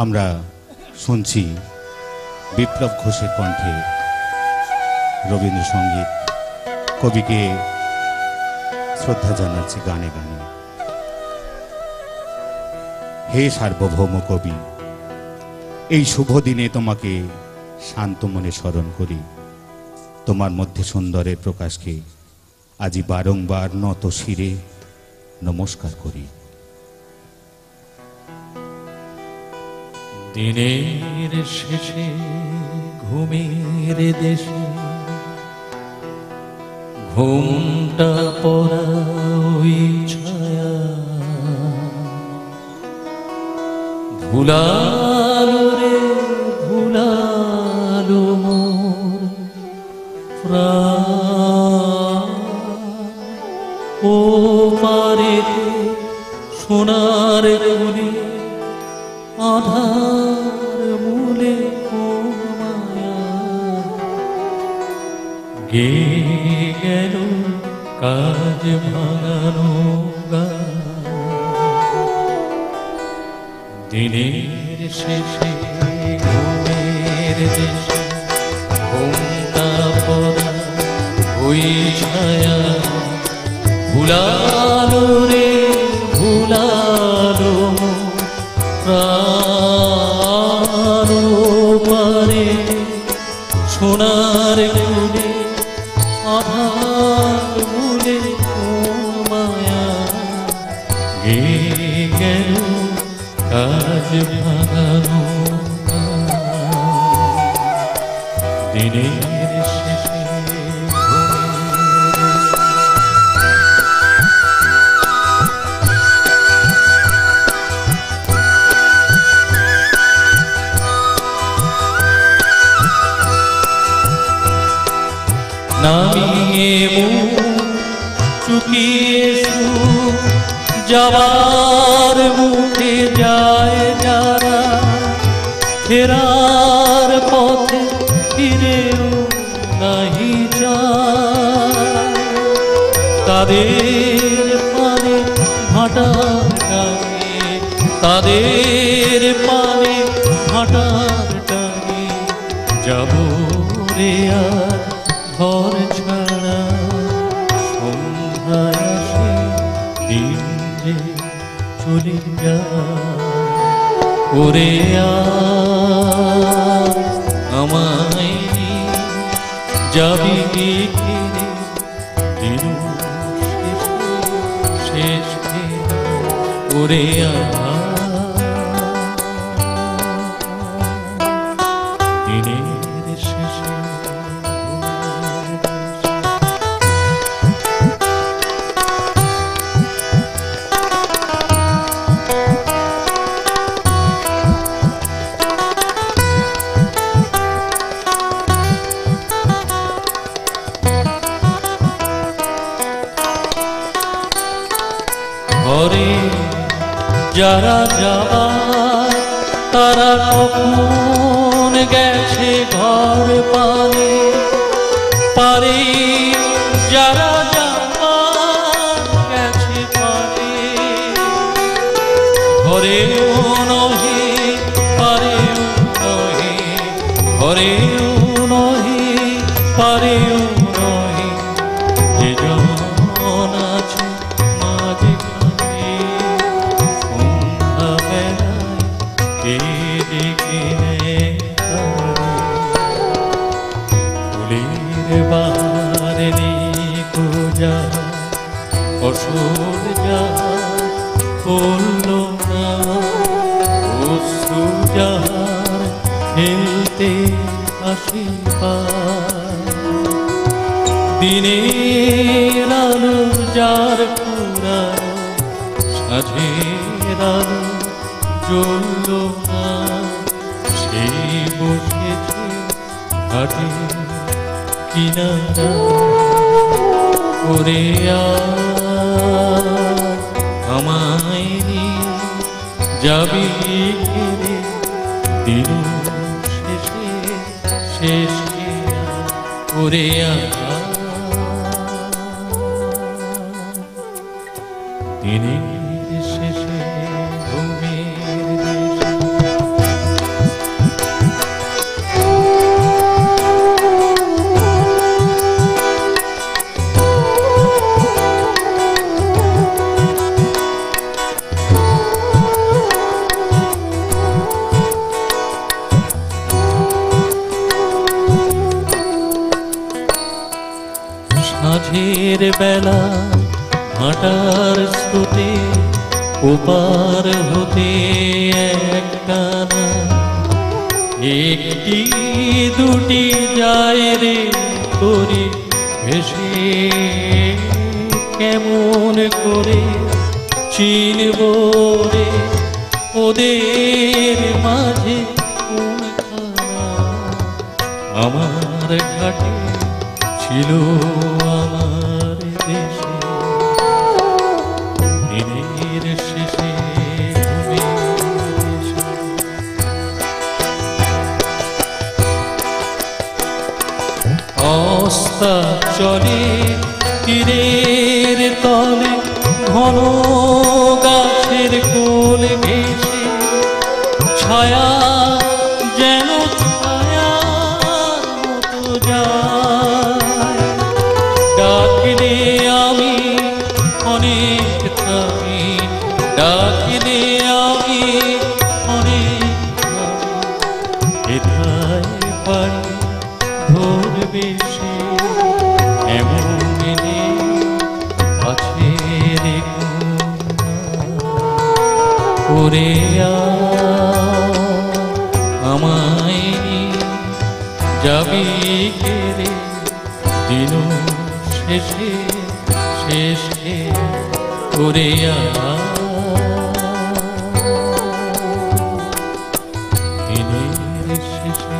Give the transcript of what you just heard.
আমরা শুনছি বিপ্লব ঘোষের কণ্ঠে রবীন্দ্রসঙ্গীত। কবিকে শ্রদ্ধা জানাচ্ছি গানে গানে। হে সার্বভৌম কবি, এই শুভ দিনে তোমাকে শান্ত মনে স্মরণ করি। তোমার মধ্যে সুন্দরের প্রকাশকে আজি বারংবার নত শিরে নমস্কার করি। দিনের শেষে ঘুমের দেশে ঘুমটা পড়া ওই ছায়া ভুলালো রে ভুলালো মোর প্রাণ। ও পারেতে সোনার গুলি আধার মূলে মায়া গে গেল কাজ ভাঙানো গান। দিনের শেষে ঘুমের দেশে ঘুমটা পড়া ওই ছায়া ভুলালো রে ভুলালো প্রাণ। পারে সোনার গুলে আধার মূলে মায়া গে গেল কাজ ভাঙানো দিনের শেষে। নামিয়ে মুখ চুকিয়ে সুখ যাবার মুখে যায় যারা ফেরার পথে ফিরেও নাহি যায়। তাদের পানে ভাটার টানে তাদের পানে ভাটার টানে যাব রে আর ঘর ছাড়া। সন্ধ্যায় আসে দিন যে চলে যায় ওরে আমায় যাবি ফিরে দিন শেষ ওরে দিনের শেষে। ঘরে যারা যাবার তারা কখন গেছে ঘর পানে পারে। যারা যাবার গেছে পারে ঘরেও নহে পারেও নহে ঘরেও নহে পারেও নহে। যে জন আছে অসুর যা বলল না অশ্রু যার ফেলতে আসিবা। দিনের আলো যার পুরানো সাঁঝের আলো জ্বলল না সে বসেছে ঘাটে কিনারা করে আমায় যাবি দিন শেষে শেষে করে দিনের শেষে ঘুমের দেশে। সাঁঝের বেলা হাঁটার স্রোতে ওপার হতে একটানা একটি দুটি যায় রে তোরে ভেসে, কেমন করে চিনব রে ওদের মাঝে কোনখানা আমার ঘাটে ছিল আমার দেশে, দিনের শেষে ঘুমের দেশে। অস্তাচলে তীরের তলে ঘন গাছের কোল ঘেঁষে ছায়া যেন ছায়ার মতো যায়, ডাকলে আমি অনেক থামি, ডাকলে আমি অনেক থামি, এথায় পারি ধরবে সে এমন দিনে আছে রে করে আমায় যাবি কেড়ে দিন শেষে শেষে করে দিনের শেষে